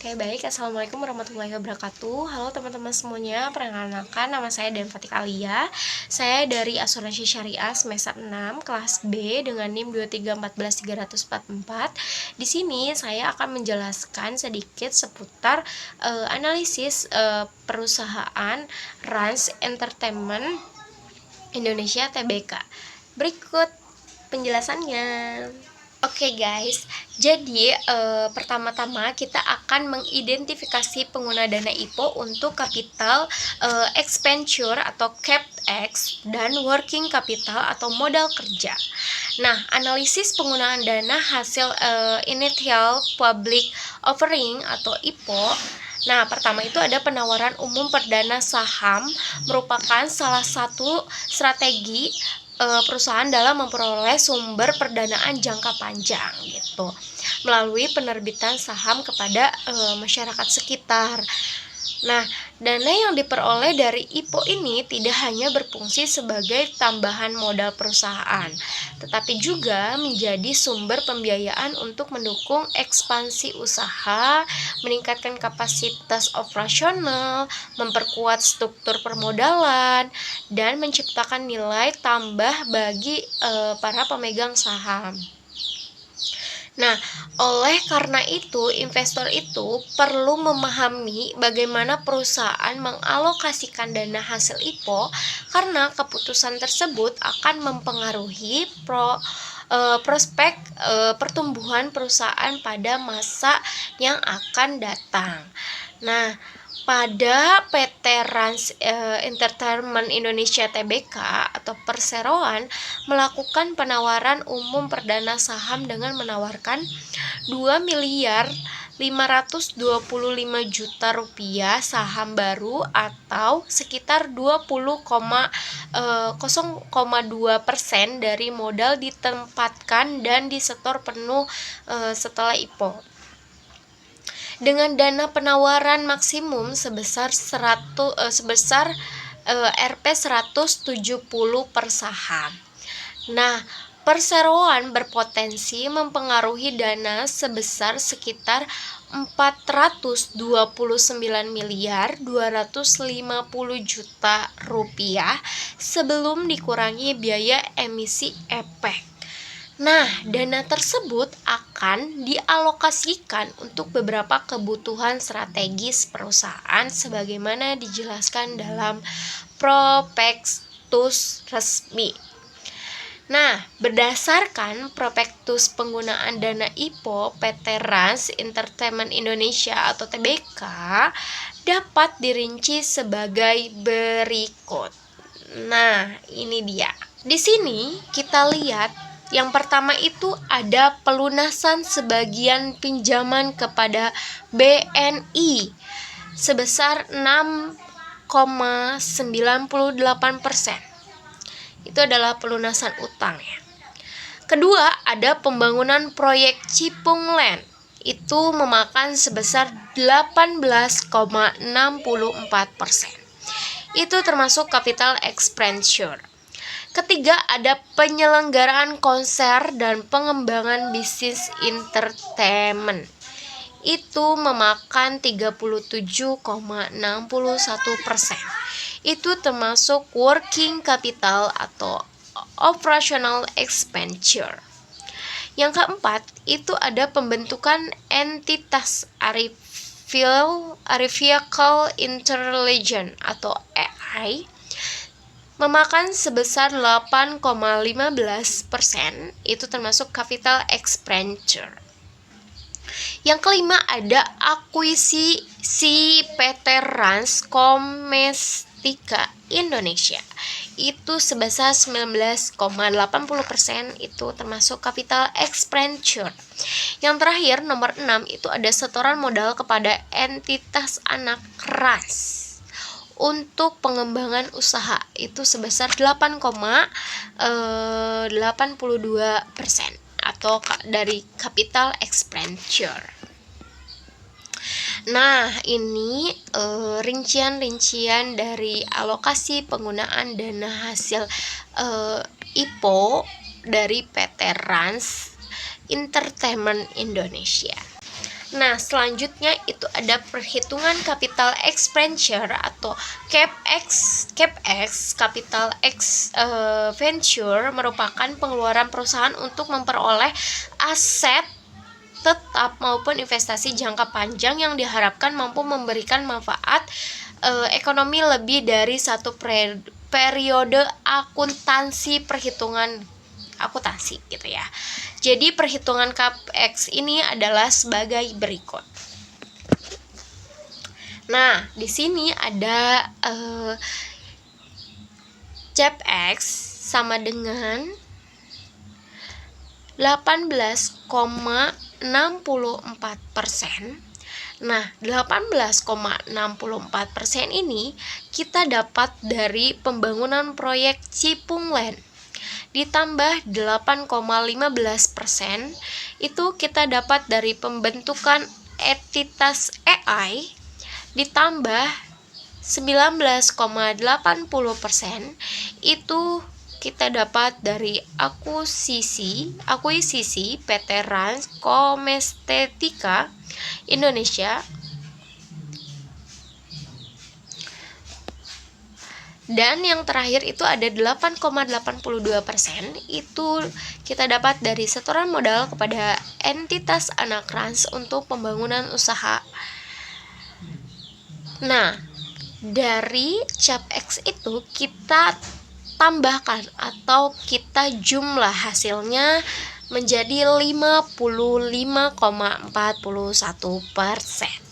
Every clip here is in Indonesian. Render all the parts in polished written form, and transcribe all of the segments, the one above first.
Oke, baik. Assalamualaikum warahmatullahi wabarakatuh. Halo teman-teman semuanya, perkenalkan nama saya Dan Fatik Alia. Saya dari Asuransi Syariah semester 6 kelas B dengan NIM 2314344. Di sini saya akan menjelaskan sedikit seputar analisis perusahaan Rans Entertainment Indonesia Tbk. Berikut penjelasannya. Oke guys, jadi pertama-tama kita akan mengidentifikasi pengguna dana IPO untuk capital expenditure atau CapEx dan working capital atau modal kerja. Nah, analisis penggunaan dana hasil initial public offering atau IPO. Nah, pertama itu ada penawaran umum perdana saham, merupakan salah satu strategi perusahaan dalam memperoleh sumber perdanaan jangka panjang gitu melalui penerbitan saham kepada masyarakat sekitar. Nah, dana yang diperoleh dari IPO ini tidak hanya berfungsi sebagai tambahan modal perusahaan, tetapi juga menjadi sumber pembiayaan untuk mendukung ekspansi usaha, meningkatkan kapasitas operasional, memperkuat struktur permodalan, dan menciptakan nilai tambah bagi para pemegang saham. Nah, oleh karena itu, investor itu perlu memahami bagaimana perusahaan mengalokasikan dana hasil IPO karena keputusan tersebut akan mempengaruhi prospek pertumbuhan perusahaan pada masa yang akan datang. Nah, pada PT Rans Entertainment Indonesia Tbk atau Perseroan melakukan penawaran umum perdana saham dengan menawarkan 2.525 juta rupiah saham baru atau sekitar 20,02% dari modal ditempatkan dan disetor penuh setelah IPO. Dengan dana penawaran maksimum sebesar Rp 170 per saham. Nah, Perseroan berpotensi mempengaruhi dana sebesar sekitar 429.250 juta rupiah sebelum dikurangi biaya emisi EPEC. Nah, dana tersebut akan dialokasikan untuk beberapa kebutuhan strategis perusahaan sebagaimana dijelaskan dalam prospektus resmi. Nah, berdasarkan prospektus penggunaan dana IPO PT Rans Entertainment Indonesia atau Tbk dapat dirinci sebagai berikut. Nah, ini dia. Di sini kita lihat yang pertama itu ada pelunasan sebagian pinjaman kepada BNI sebesar 6,98%. Itu adalah pelunasan utang ya. Kedua, ada pembangunan proyek Cipung Land. Itu memakan sebesar 18,64%. Itu termasuk capital expenditure. Ketiga, ada penyelenggaraan konser dan pengembangan bisnis entertainment. Itu memakan 37,61%. Itu termasuk working capital atau operational expenditure. Yang keempat, itu ada pembentukan entitas Artificial Intelligence atau AI memakan sebesar 8,15%, itu termasuk capital expenditure. Yang kelima ada akuisisi PT Rans Komestika Indonesia. Itu sebesar 19,80%, itu termasuk capital expenditure. Yang terakhir nomor 6 itu ada setoran modal kepada entitas anak Rans untuk pengembangan usaha, itu sebesar 8,82% atau dari capital expenditure. Nah, ini rincian-rincian dari alokasi penggunaan dana hasil IPO dari PT Rans Entertainment Indonesia. Nah, selanjutnya itu ada perhitungan capital expenditure atau CapEx. CapEx, capital expenditure merupakan pengeluaran perusahaan untuk memperoleh aset tetap maupun investasi jangka panjang yang diharapkan mampu memberikan manfaat ekonomi lebih dari satu periode akuntansi perhitungan akuntansi gitu ya. Jadi perhitungan CapEx ini adalah sebagai berikut. Nah, di sini ada CapEx sama dengan 18,64%. Nah, 18,64% ini kita dapat dari pembangunan proyek Cipung Land. Ditambah 8,15% itu kita dapat dari pembentukan entitas AI, ditambah 19,80% itu kita dapat dari akuisisi PT Rans Komestetika Indonesia. Dan yang terakhir itu ada 8,82% itu kita dapat dari setoran modal kepada entitas anak Rans untuk pembangunan usaha. Nah, dari CapEx itu kita tambahkan atau kita jumlah hasilnya menjadi 55,41%.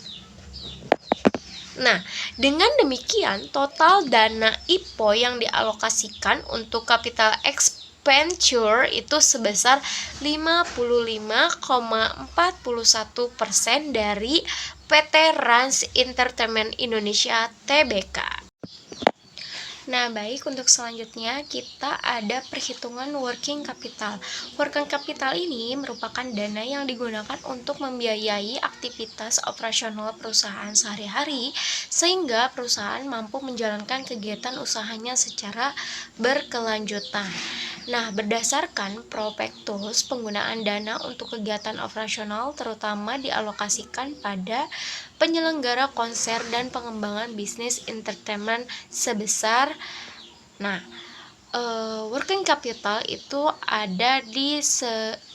Nah, dengan demikian total dana IPO yang dialokasikan untuk capital expenditure itu sebesar 55,41% dari PT Rans Entertainment Indonesia Tbk. Nah, baik, untuk selanjutnya kita ada perhitungan working capital. Working capital ini merupakan dana yang digunakan untuk membiayai aktivitas operasional perusahaan sehari-hari sehingga perusahaan mampu menjalankan kegiatan usahanya secara berkelanjutan. Nah, berdasarkan prospektus, penggunaan dana untuk kegiatan operasional terutama dialokasikan pada penyelenggara konser dan pengembangan bisnis entertainment sebesar working capital itu ada di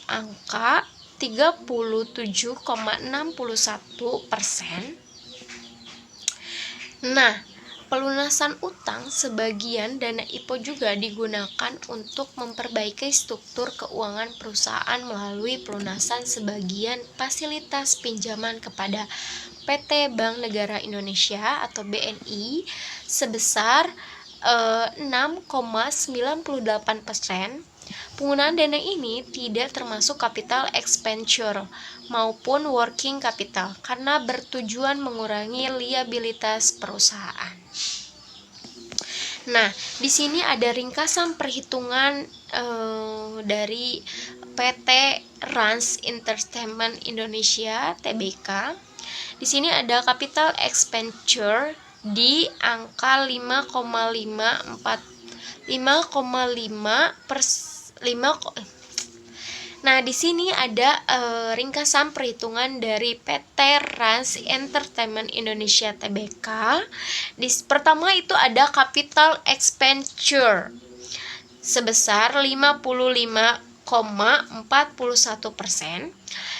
angka 37,61%. Nah, pelunasan utang sebagian dana IPO juga digunakan untuk memperbaiki struktur keuangan perusahaan melalui pelunasan sebagian fasilitas pinjaman kepada PT Bank Negara Indonesia atau BNI sebesar 6,98%. Penggunaan dana ini tidak termasuk capital expenditure maupun working capital karena bertujuan mengurangi liabilitas perusahaan. Nah, di sini ada ringkasan perhitungan dari PT Rans Entertainment Indonesia Tbk. Di sini ada capital expenditure di angka 5,5. Nah, di sini ada ringkasan perhitungan dari PT Rans Entertainment Indonesia Tbk. Pertama itu ada capital expenditure sebesar 55,41%.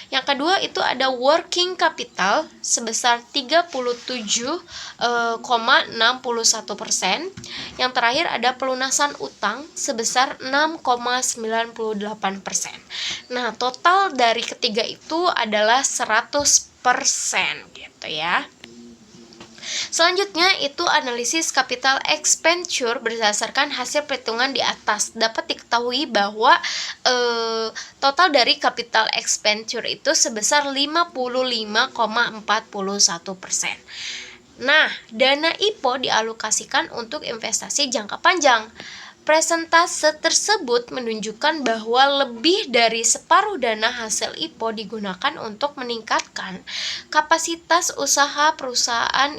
Yang kedua itu ada working capital sebesar 37,61%. Yang terakhir ada pelunasan utang sebesar 6,98%. Nah, total dari ketiga itu adalah 100% gitu ya. Selanjutnya itu analisis capital expenditure berdasarkan hasil perhitungan di atas. Dapat diketahui bahwa total dari capital expenditure itu sebesar 55,41%. Nah, dana IPO dialokasikan untuk investasi jangka panjang. Presentase tersebut menunjukkan bahwa lebih dari separuh dana hasil IPO digunakan untuk meningkatkan kapasitas usaha perusahaan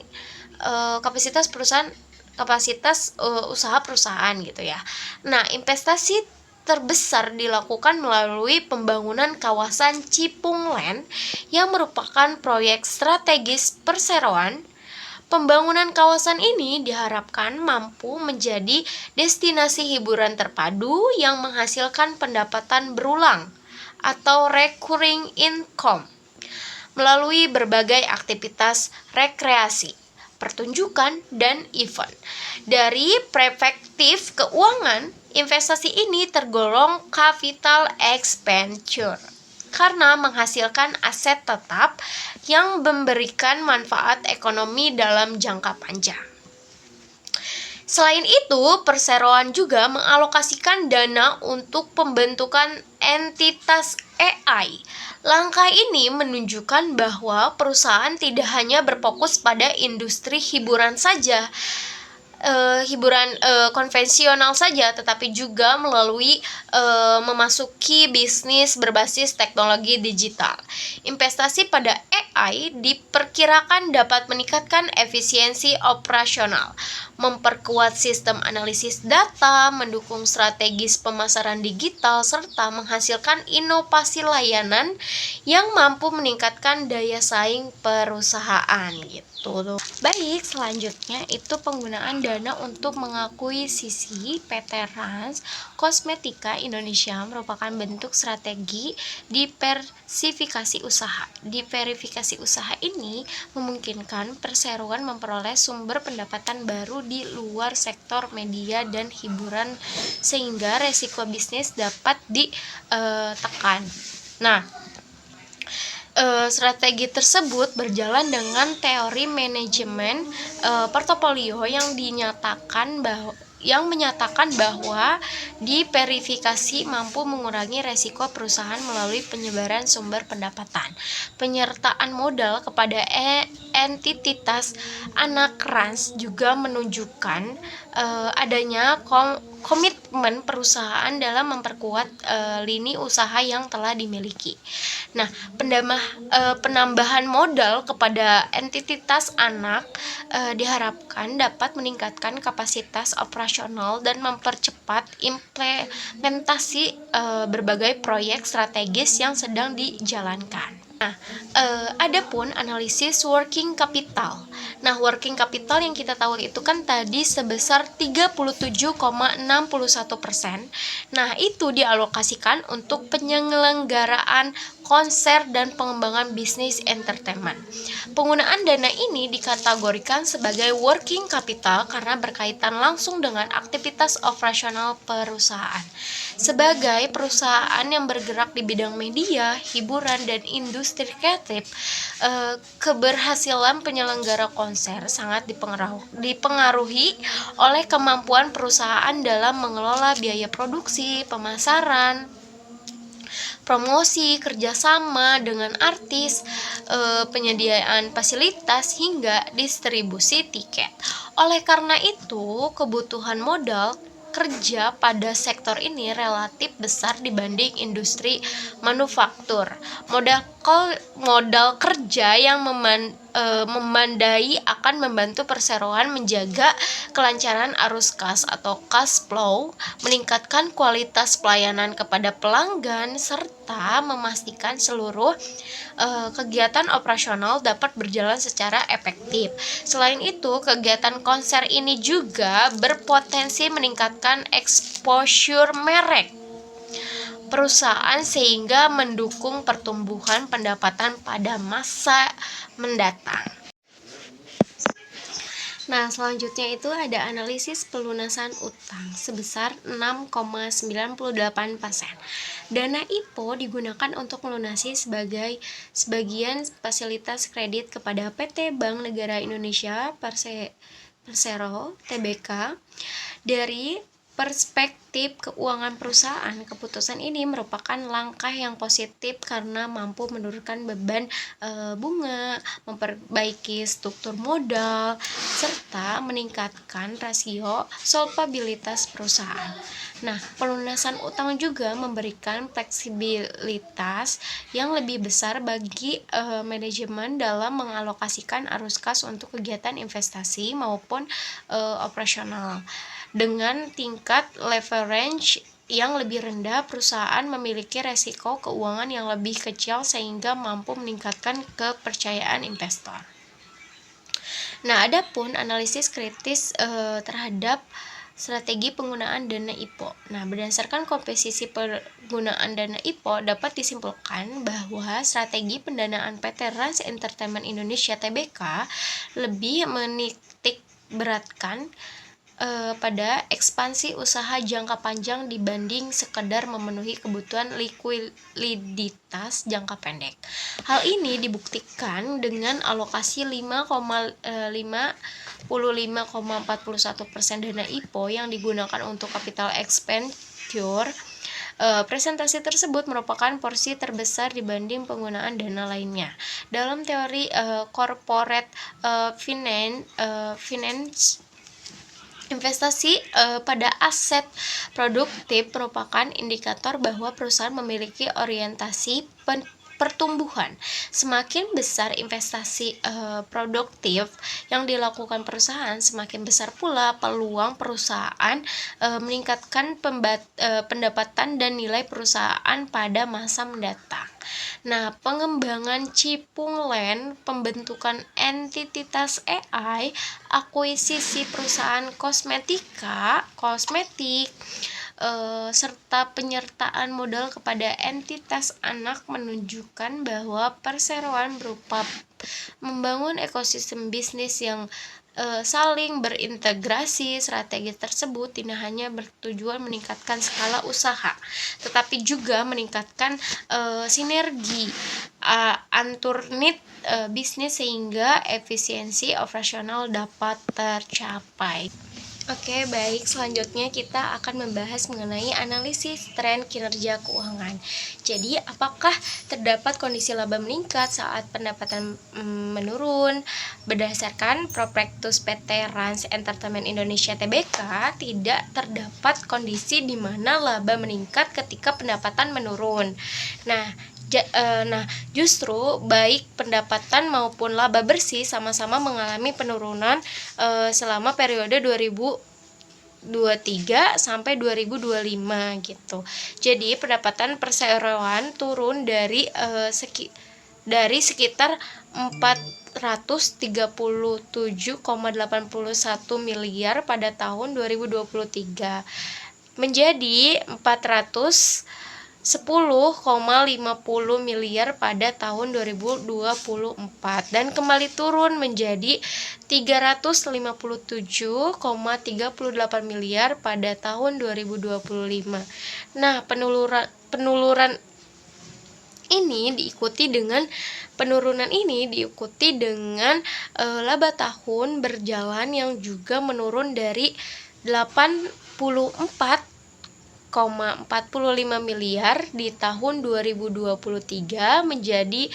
usaha perusahaan gitu ya. Nah, investasi terbesar dilakukan melalui pembangunan kawasan Cipung Land yang merupakan proyek strategis perseroan. Pembangunan kawasan ini diharapkan mampu menjadi destinasi hiburan terpadu yang menghasilkan pendapatan berulang atau recurring income melalui berbagai aktivitas rekreasi, pertunjukan, dan event. Dari perspektif keuangan, investasi ini tergolong capital expenditure karena menghasilkan aset tetap yang memberikan manfaat ekonomi dalam jangka panjang. Selain itu, perseroan juga mengalokasikan dana untuk pembentukan entitas AI. Langkah ini menunjukkan bahwa perusahaan tidak hanya berfokus pada industri hiburan saja, konvensional saja, tetapi juga melalui memasuki bisnis berbasis teknologi digital. Investasi pada AI diperkirakan dapat meningkatkan efisiensi operasional, memperkuat sistem analisis data, mendukung strategis pemasaran digital, serta menghasilkan inovasi layanan yang mampu meningkatkan daya saing perusahaan gitu. Baik, selanjutnya itu penggunaan dana untuk mengakuisisi PT Rans Kosmetika Indonesia merupakan bentuk strategi diversifikasi usaha. Diversifikasi usaha ini memungkinkan perseroan memperoleh sumber pendapatan baru di luar sektor media dan hiburan sehingga resiko bisnis dapat ditekan. Nah, strategi tersebut berjalan dengan teori manajemen portofolio yang menyatakan bahwa diverifikasi mampu mengurangi resiko perusahaan melalui penyebaran sumber pendapatan. Penyertaan modal kepada entitas anak Rans juga menunjukkan adanya komitmen perusahaan dalam memperkuat lini usaha yang telah dimiliki. Nah, penambahan modal kepada entitas anak diharapkan dapat meningkatkan kapasitas operasional dan mempercepat implementasi berbagai proyek strategis yang sedang dijalankan. Nah, adapun analisis working capital. Nah, working capital yang kita tahu itu kan tadi sebesar 37,61%. Nah, itu dialokasikan untuk penyelenggaraan konser dan pengembangan bisnis entertainment. Penggunaan dana ini dikategorikan sebagai working capital karena berkaitan langsung dengan aktivitas operasional perusahaan. Sebagai perusahaan yang bergerak di bidang media, hiburan, dan industri kreatif, keberhasilan penyelenggara konser sangat dipengaruhi oleh kemampuan perusahaan dalam mengelola biaya produksi, pemasaran, promosi, kerjasama dengan artis, penyediaan fasilitas, hingga distribusi tiket. Oleh karena itu, kebutuhan modal kerja pada sektor ini relatif besar dibanding industri manufaktur. Modal kerja yang memadai akan membantu perseroan menjaga kelancaran arus kas atau cash flow, meningkatkan kualitas pelayanan kepada pelanggan, serta memastikan seluruh kegiatan operasional dapat berjalan secara efektif. Selain itu, kegiatan konser ini juga berpotensi meningkatkan exposure merek perusahaan sehingga mendukung pertumbuhan pendapatan pada masa mendatang. Nah, selanjutnya itu ada analisis pelunasan utang sebesar 6,98%. Dana IPO digunakan untuk melunasi sebagian fasilitas kredit kepada PT Bank Negara Indonesia Persero Tbk. Dari perspektif keuangan perusahaan, keputusan ini merupakan langkah yang positif karena mampu menurunkan beban bunga, memperbaiki struktur modal, serta meningkatkan rasio solvabilitas perusahaan. Nah, pelunasan utang juga memberikan fleksibilitas yang lebih besar bagi manajemen dalam mengalokasikan arus kas untuk kegiatan investasi maupun operasional. Dengan tingkat leverage yang lebih rendah, perusahaan memiliki resiko keuangan yang lebih kecil sehingga mampu meningkatkan kepercayaan investor. Nah, adapun analisis kritis terhadap strategi penggunaan dana IPO. Nah, berdasarkan komposisi penggunaan dana IPO dapat disimpulkan bahwa strategi pendanaan PT Rans Entertainment Indonesia Tbk lebih menitik beratkan pada ekspansi usaha jangka panjang dibanding sekedar memenuhi kebutuhan likuiditas jangka pendek. Hal ini dibuktikan dengan alokasi 55,41% dana IPO yang digunakan untuk capital expenditure. Presentasi tersebut merupakan porsi terbesar dibanding penggunaan dana lainnya. Dalam teori corporate finance, investasi pada aset produktif merupakan indikator bahwa perusahaan memiliki orientasi pertumbuhan. Semakin besar investasi produktif yang dilakukan perusahaan, semakin besar pula peluang perusahaan meningkatkan pendapatan dan nilai perusahaan pada masa mendatang. Nah, pengembangan Cipung Land, pembentukan entitas AI, akuisisi perusahaan kosmetik, serta penyertaan modal kepada entitas anak menunjukkan bahwa perseroan berupa membangun ekosistem bisnis yang saling berintegrasi. Strategi tersebut tidak hanya bertujuan meningkatkan skala usaha, tetapi juga meningkatkan sinergi antar unit bisnis sehingga efisiensi operasional dapat tercapai. Oke, baik. Selanjutnya kita akan membahas mengenai analisis tren kinerja keuangan. Jadi, apakah terdapat kondisi laba meningkat saat pendapatan menurun? Berdasarkan prospektus PT Rans Entertainment Indonesia Tbk, tidak terdapat kondisi di mana laba meningkat ketika pendapatan menurun. Nah, justru baik pendapatan maupun laba bersih sama-sama mengalami penurunan selama periode 2023 sampai 2025 gitu. Jadi pendapatan perseroan turun dari sekitar 437,81 miliar pada tahun 2023 menjadi 410,50 miliar pada tahun 2024 dan kembali turun menjadi 357,38 miliar pada tahun 2025. Nah, penurunan ini diikuti dengan laba tahun berjalan yang juga menurun dari 84,45 miliar di tahun 2023 menjadi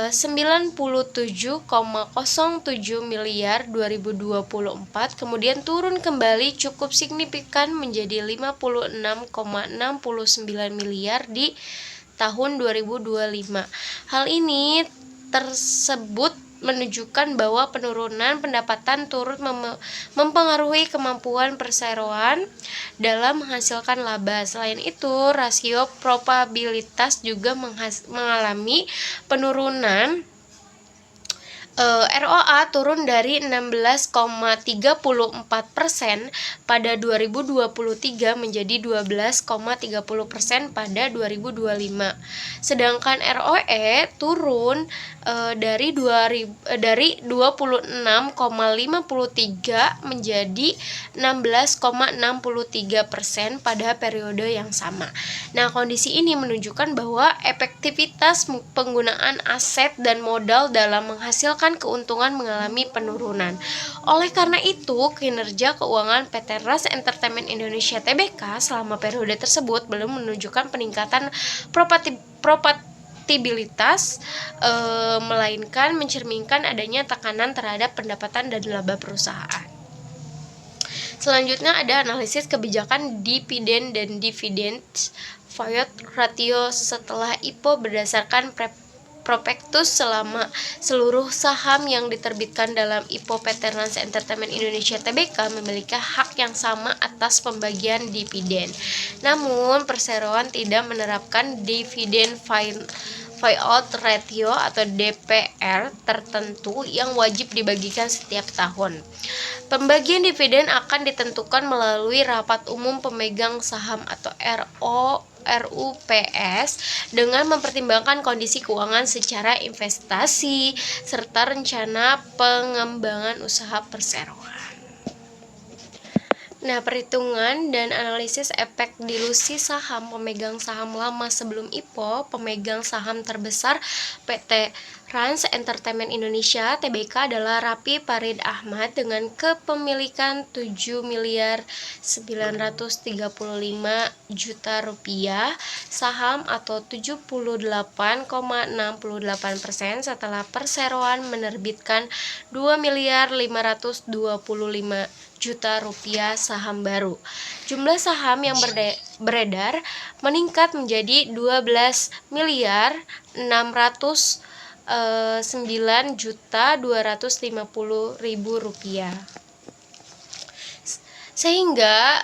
97,07 miliar 2024, kemudian turun kembali cukup signifikan menjadi 56,69 miliar di tahun 2025. Hal ini tersebut menunjukkan bahwa penurunan pendapatan turut mempengaruhi kemampuan perseroan dalam menghasilkan laba. Selain itu, rasio probabilitas juga mengalami penurunan. ROA turun dari 16,34% pada 2023 menjadi 12,30% pada 2025. Sedangkan ROE turun dari 26,53 menjadi 16,63% pada periode yang sama. Nah, kondisi ini menunjukkan bahwa efektivitas penggunaan aset dan modal dalam menghasilkan keuntungan mengalami penurunan. Oleh karena itu, kinerja keuangan PT Rans Entertainment Indonesia Tbk selama periode tersebut belum menunjukkan peningkatan profitabilitas, melainkan mencerminkan adanya tekanan terhadap pendapatan dan laba perusahaan. Selanjutnya ada analisis kebijakan dividen dan dividen payout ratio setelah IPO berdasarkan prospektus selama seluruh saham yang diterbitkan dalam IPO PT Rans Entertainment Indonesia Tbk memiliki hak yang sama atas pembagian dividen. Namun, perseroan tidak menerapkan dividen buyout ratio atau DPR tertentu yang wajib dibagikan setiap tahun. Pembagian dividen akan ditentukan melalui rapat umum pemegang saham atau RUPS dengan mempertimbangkan kondisi keuangan secara investasi serta rencana pengembangan usaha perseroan. Nah, perhitungan dan analisis efek dilusi saham pemegang saham lama sebelum IPO. Pemegang saham terbesar PT Rans Entertainment Indonesia Tbk adalah Rapi Farid Ahmad dengan kepemilikan 7.935 juta rupiah saham atau 78,68% setelah perseroan menerbitkan 2.525 juta rupiah saham baru. Jumlah saham yang beredar meningkat menjadi 12.909.250.000 rupiah. Sehingga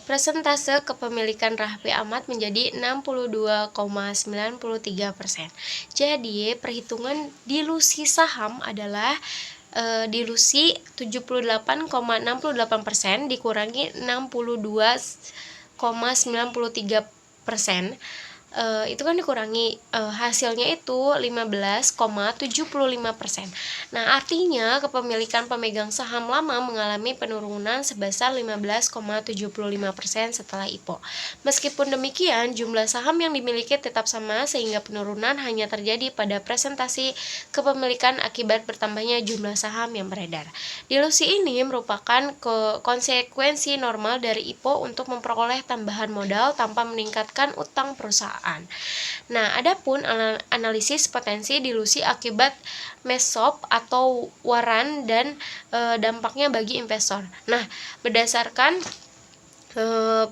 persentase kepemilikan Rapi Ahmad menjadi 62,93%. Jadi perhitungan dilusi saham adalah dilusi 78,68% dikurangi 62,93%. Itu kan dikurangi hasilnya itu 15,75%. Nah, artinya kepemilikan pemegang saham lama mengalami penurunan sebesar 15,75% setelah IPO. Meskipun demikian, jumlah saham yang dimiliki tetap sama sehingga penurunan hanya terjadi pada presentasi kepemilikan akibat bertambahnya jumlah saham yang beredar. Dilusi ini merupakan konsekuensi normal dari IPO untuk memperoleh tambahan modal tanpa meningkatkan utang perusahaan. Nah, adapun analisis potensi dilusi akibat MESOP atau waran dan dampaknya bagi investor. Nah, berdasarkan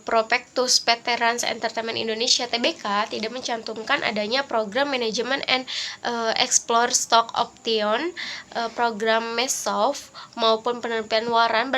prospektus PT Rans Entertainment Indonesia Tbk tidak mencantumkan adanya program manajemen and explore stock option, program MESOP maupun penerbitan waran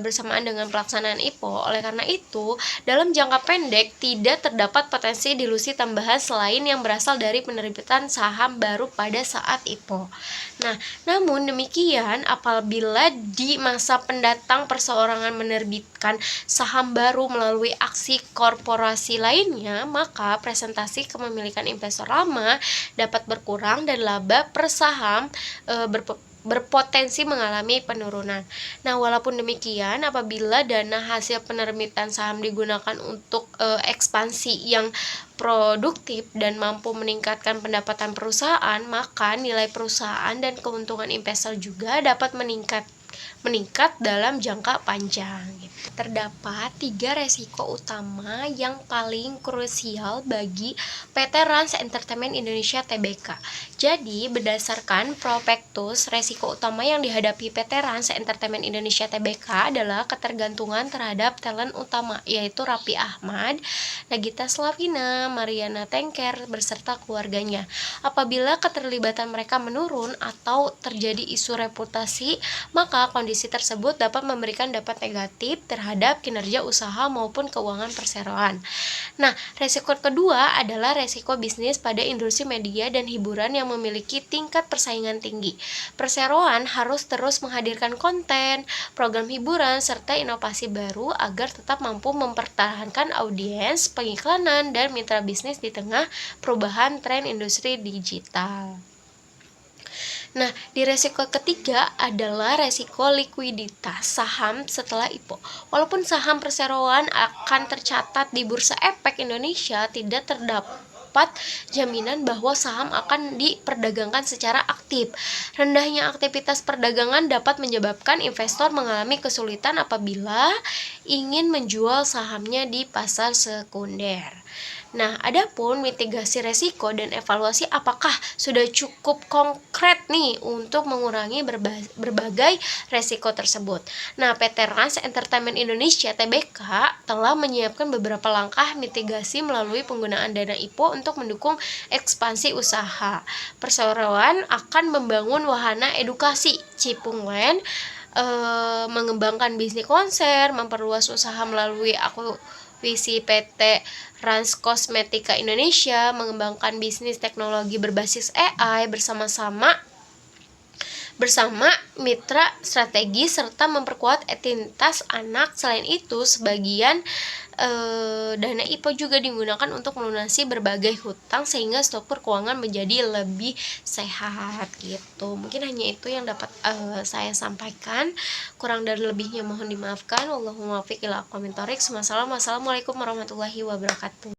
bersamaan dengan pelaksanaan IPO. Oleh karena itu, dalam jangka pendek tidak terdapat potensi dilusi tambahan selain yang berasal dari penerbitan saham baru pada saat IPO. Nah, namun demikian apabila di masa pendatang perseorangan menerbitkan saham baru melalui aksi korporasi lainnya, maka presentasi kepemilikan investor lama dapat berkurang dan laba per saham berpotensi mengalami penurunan. Nah, walaupun demikian, apabila dana hasil penerbitan saham digunakan untuk ekspansi yang produktif dan mampu meningkatkan pendapatan perusahaan, maka nilai perusahaan dan keuntungan investor juga dapat meningkat dalam jangka panjang. Terdapat 3 resiko utama yang paling krusial bagi PT Rans Entertainment Indonesia Tbk. Jadi, berdasarkan prospektus, resiko utama yang dihadapi PT Rans Entertainment Indonesia Tbk adalah ketergantungan terhadap talent utama, yaitu Rapi Ahmad, Nagita Slavina, Mariana Tengker, beserta keluarganya. Apabila keterlibatan mereka menurun atau terjadi isu reputasi, maka kondisi tersebut dapat memberikan dampak negatif terhadap kinerja usaha maupun keuangan perseroan. Nah, resiko kedua adalah resiko bisnis pada industri media dan hiburan yang memiliki tingkat persaingan tinggi. Perseroan harus terus menghadirkan konten, program hiburan, serta inovasi baru agar tetap mampu mempertahankan audiens, pengiklanan, dan mitra bisnis di tengah perubahan tren industri digital. Nah, di resiko ketiga adalah resiko likuiditas saham setelah IPO. Walaupun saham perseroan akan tercatat di Bursa Efek Indonesia, tidak terdapat jaminan bahwa saham akan diperdagangkan secara aktif. Rendahnya aktivitas perdagangan dapat menyebabkan investor mengalami kesulitan apabila ingin menjual sahamnya di pasar sekunder. Nah, adapun mitigasi resiko dan evaluasi apakah sudah cukup konkret nih untuk mengurangi berbagai resiko tersebut. Nah, PT Rans Entertainment Indonesia (TBK) telah menyiapkan beberapa langkah mitigasi melalui penggunaan dana IPO untuk mendukung ekspansi usaha. Perseroan akan membangun wahana edukasi Cipunglen, mengembangkan bisnis konser, memperluas usaha melalui akuisisi PT Rans Kosmetika Indonesia, mengembangkan bisnis teknologi berbasis AI bersama mitra strategis, serta memperkuat entitas anak. Selain itu, sebagian dana IPO juga digunakan untuk melunasi berbagai hutang sehingga struktur keuangan menjadi lebih sehat gitu. Mungkin hanya itu yang dapat saya sampaikan. Kurang dan lebihnya mohon dimaafkan. Wallahul muwaffiq ila aqwamit thoriq. Wassalamualaikum warahmatullahi wabarakatuh.